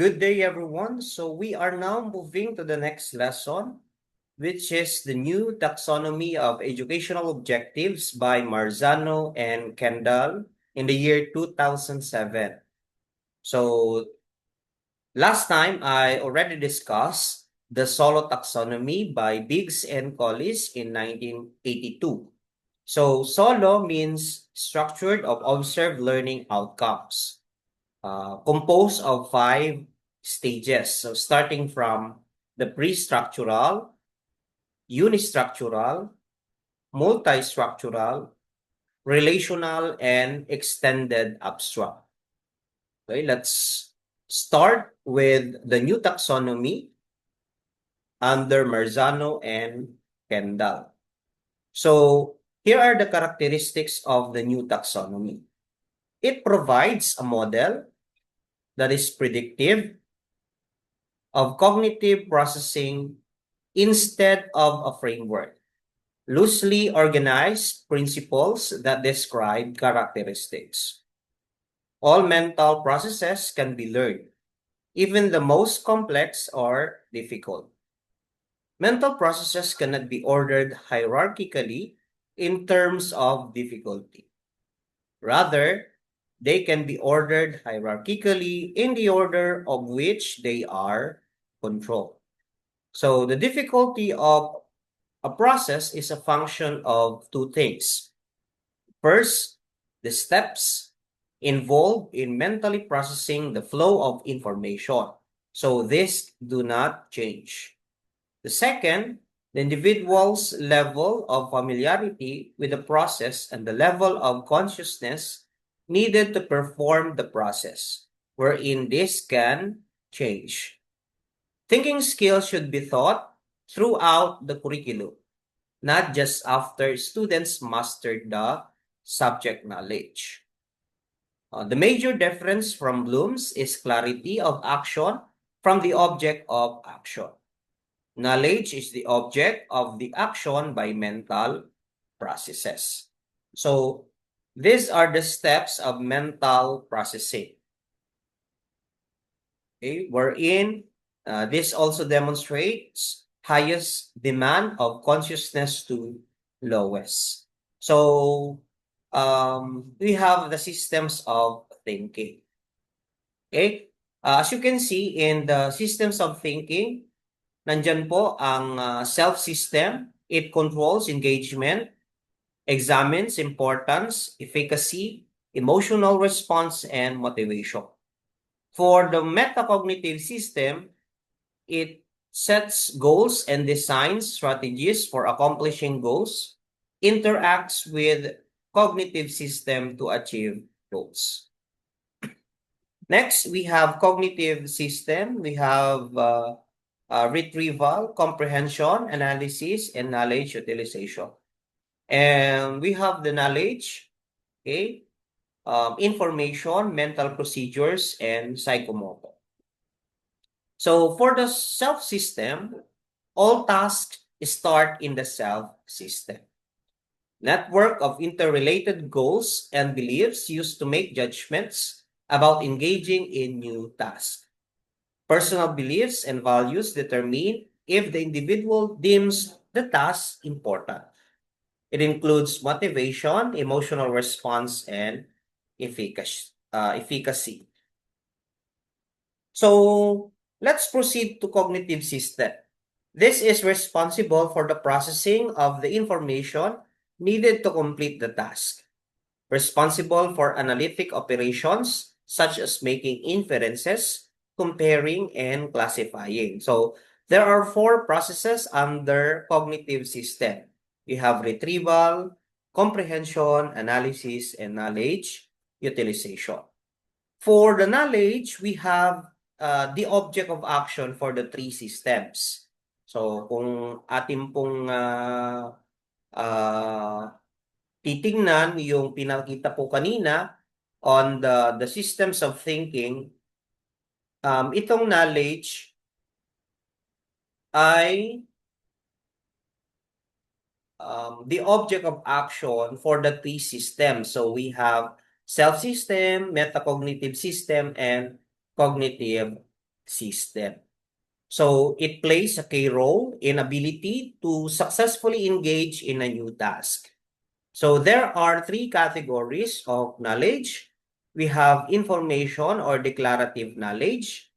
Good day, everyone. So we are now moving to the next lesson, which is the new taxonomy of educational objectives by Marzano and Kendall in the year 2007. So last time I already discussed the Solo taxonomy by Biggs and Collis in 1982. So Solo means structured of observed learning outcomes. Composed of 5 stages. So starting from the pre-structural, unistructural, multi-structural, relational, and extended abstract. Okay, let's start with the new taxonomy under Marzano and Kendall. So here are the characteristics of the new taxonomy. It provides a model that is predictive of cognitive processing instead of a framework. Loosely organized principles that describe characteristics. All mental processes can be learned, even the most complex or difficult. Mental processes cannot be ordered hierarchically in terms of difficulty. Rather, they can be ordered hierarchically in the order of which they are controlled. So the difficulty of a process is a function of two things. First, the steps involved in mentally processing the flow of information. So this do not change. The second, the individual's level of familiarity with the process and the level of consciousness needed to perform the process, wherein this can change. Thinking skills should be taught throughout the curriculum, not just after students mastered the subject knowledge. The major difference from Bloom's is clarity of action from the object of action. Knowledge is the object of the action by mental processes. So these are the steps of mental processing. Okay, wherein this also demonstrates highest demand of consciousness to lowest. So we have the systems of thinking. Okay? As you can see in the systems of thinking, nandyan po ang self-system. It controls engagement, examines importance, efficacy, emotional response, and motivation. For the metacognitive system, it sets goals and designs strategies for accomplishing goals, interacts with cognitive system to achieve goals. Next, we have cognitive system. We have retrieval, comprehension, analysis, and knowledge utilization. And we have the knowledge, okay, information, mental procedures, and psychomotor. So for the self system, all tasks start in the self system. Network of interrelated goals and beliefs used to make judgments about engaging in new tasks. Personal beliefs and values determine if the individual deems the task important. It includes motivation, emotional response, and efficacy. So let's proceed to cognitive system. This is responsible for the processing of the information needed to complete the task. Responsible for analytic operations such as making inferences, comparing, and classifying. So there are 4 processes under cognitive system. You have retrieval, comprehension, analysis, and knowledge utilization. For the knowledge, we have the object of action for the 3 systems. So kung atin pong titingnan yung pinakita po kanina on the systems of thinking, itong knowledge ay the object of action for the 3 systems. So we have self-system, metacognitive system, and cognitive system. So it plays a key role in ability to successfully engage in a new task. So there are three categories of knowledge. We have information or declarative knowledge.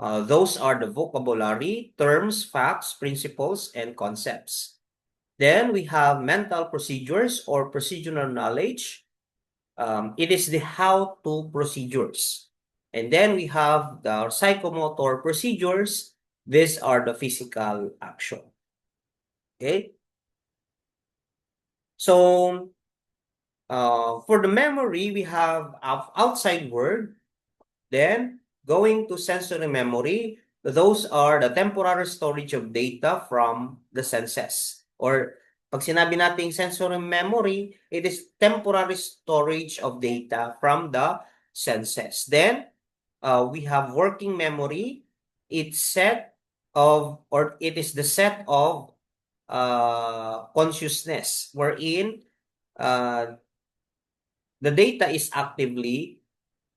Those are the vocabulary, terms, facts, principles, and concepts. Then we have mental procedures or procedural knowledge. It is the how-to procedures. And then we have the psychomotor procedures. These are the physical action. Okay? So, for the memory, we have outside word. Then, going to sensory memory, those are the temporary storage of data from the senses. Or, pag sinabi nating sensory memory, it is temporary storage of data from the senses. Then, we have working memory. It's set of, or it is the set of consciousness, wherein the data is actively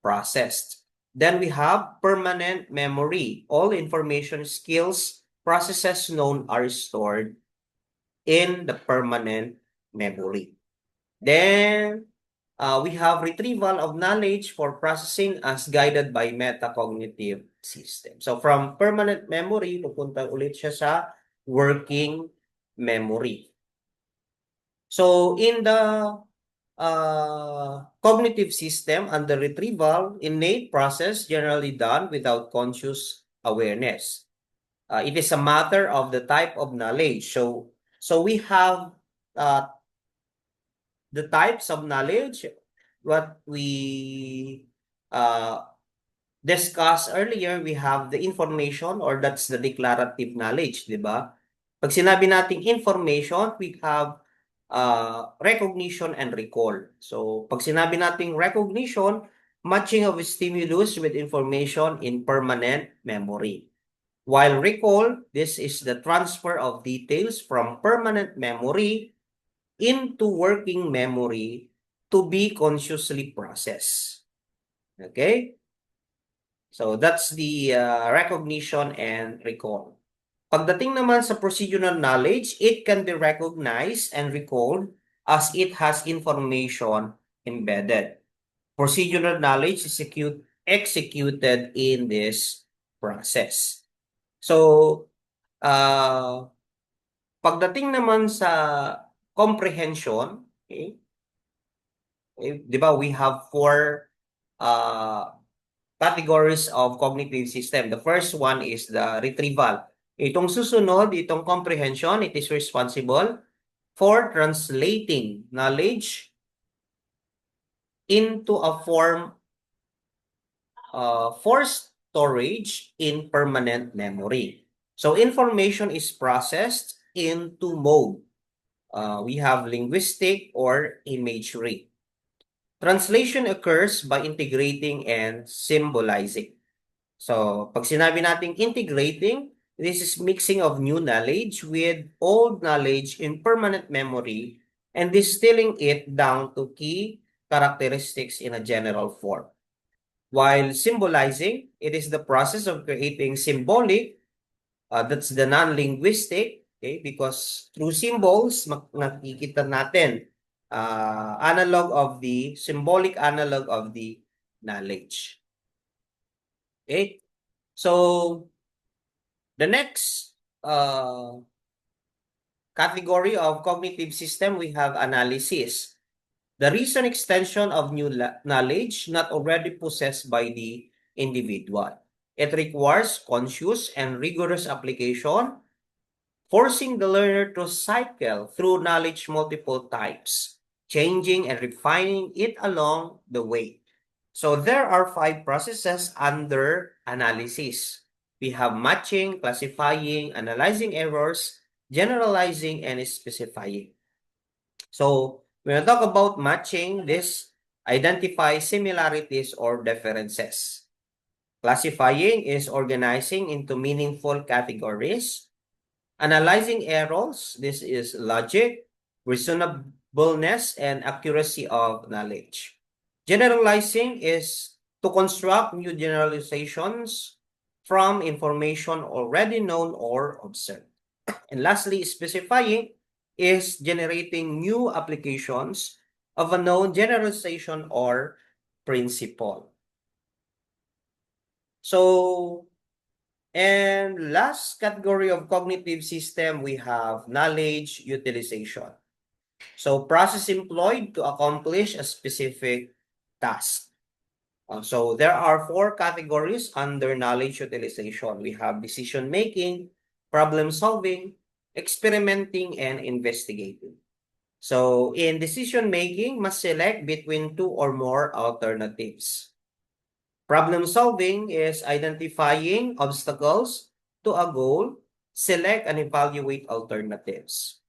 processed. Then we have permanent memory. All information, skills, processes known are stored in the permanent memory. Then we have retrieval of knowledge for processing as guided by metacognitive system. So from permanent memory, pupunta ulit siya sa working memory. So in the cognitive system and the retrieval, innate process generally done without conscious awareness. It is a matter of the type of knowledge. So we have the types of knowledge, what we discussed earlier. We have the information, or that's the declarative knowledge, di ba? Pag sinabi nating information, we have recognition and recall. So, pag sinabi nating recognition, matching of stimulus with information in permanent memory. While recall, this is the transfer of details from permanent memory into working memory to be consciously processed. Okay? So, that's the recognition and recall. Pagdating naman sa procedural knowledge, it can be recognized and recalled as it has information embedded. Procedural knowledge is executed in this process. So, pagdating naman sa comprehension, okay, di ba, we have four categories of cognitive system. The first one is the retrieval. Itong susunod, itong comprehension, it is responsible for translating knowledge into a form for storage in permanent memory. So information is processed in two mode. We have linguistic or imagery. Translation occurs by integrating and symbolizing. So, pag sinabi nating integrating, this is mixing of new knowledge with old knowledge in permanent memory and distilling it down to key characteristics in a general form. While symbolizing, it is the process of creating symbolic, that's the non-linguistic, okay? Because through symbols, nakikita natin analog of the, symbolic analog of the knowledge. Okay? So, the next category of cognitive system, we have analysis. The reason extension of new knowledge not already possessed by the individual. It requires conscious and rigorous application, forcing the learner to cycle through knowledge multiple times, changing and refining it along the way. So there are 5 processes under analysis. We have matching, classifying, analyzing errors, generalizing, and specifying. So when I talk about matching, this identifies similarities or differences. Classifying is organizing into meaningful categories. Analyzing errors, this is logic, reasonableness, and accuracy of knowledge. Generalizing is to construct new generalizations from information already known or observed. And lastly, specifying is generating new applications of a known generalization or principle. So, and last category of cognitive system, we have knowledge utilization. So, process employed to accomplish a specific task. So, there are 4 categories under knowledge utilization. We have decision making, problem solving, experimenting, and investigating. So, in decision making, must select between 2 or more alternatives. Problem solving is identifying obstacles to a goal, select and evaluate alternatives.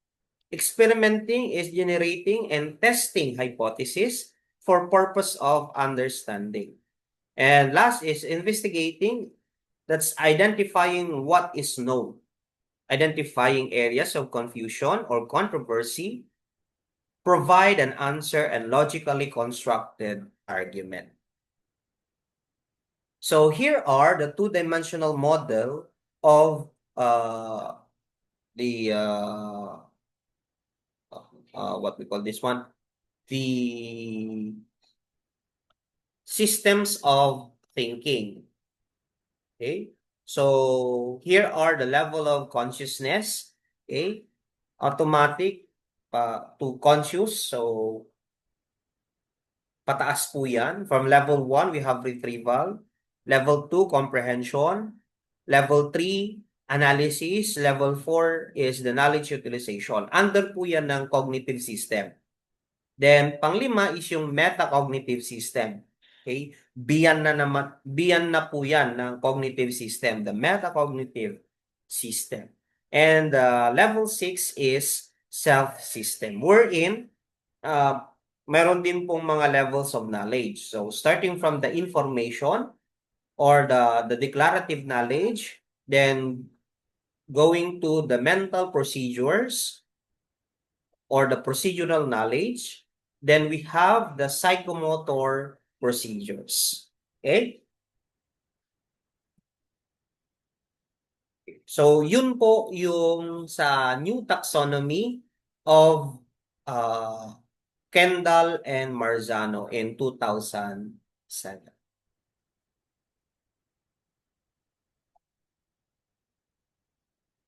Experimenting is generating and testing hypotheses for purpose of understanding. And last is investigating, that's identifying what is known, identifying areas of confusion or controversy, provide an answer and logically constructed argument. So here are the two-dimensional model of the what we call this one, the systems of thinking. Okay, so here are the level of consciousness. Okay, automatic to conscious. So pataas po yan. From level 1, we have retrieval. Level 2, comprehension. Level 3, analysis. Level 4 is the knowledge utilization. Under po yan ng cognitive system. Then, panglima is yung metacognitive system. Okay? Biyan na po yan ng cognitive system, the metacognitive system. And level 6 is self-system. Wherein, meron din pong mga levels of knowledge. So, starting from the information or the declarative knowledge, then going to the mental procedures or the procedural knowledge, then we have the psychomotor procedures. Okay? So, yun po yung sa new taxonomy of Kendall and Marzano in 2007.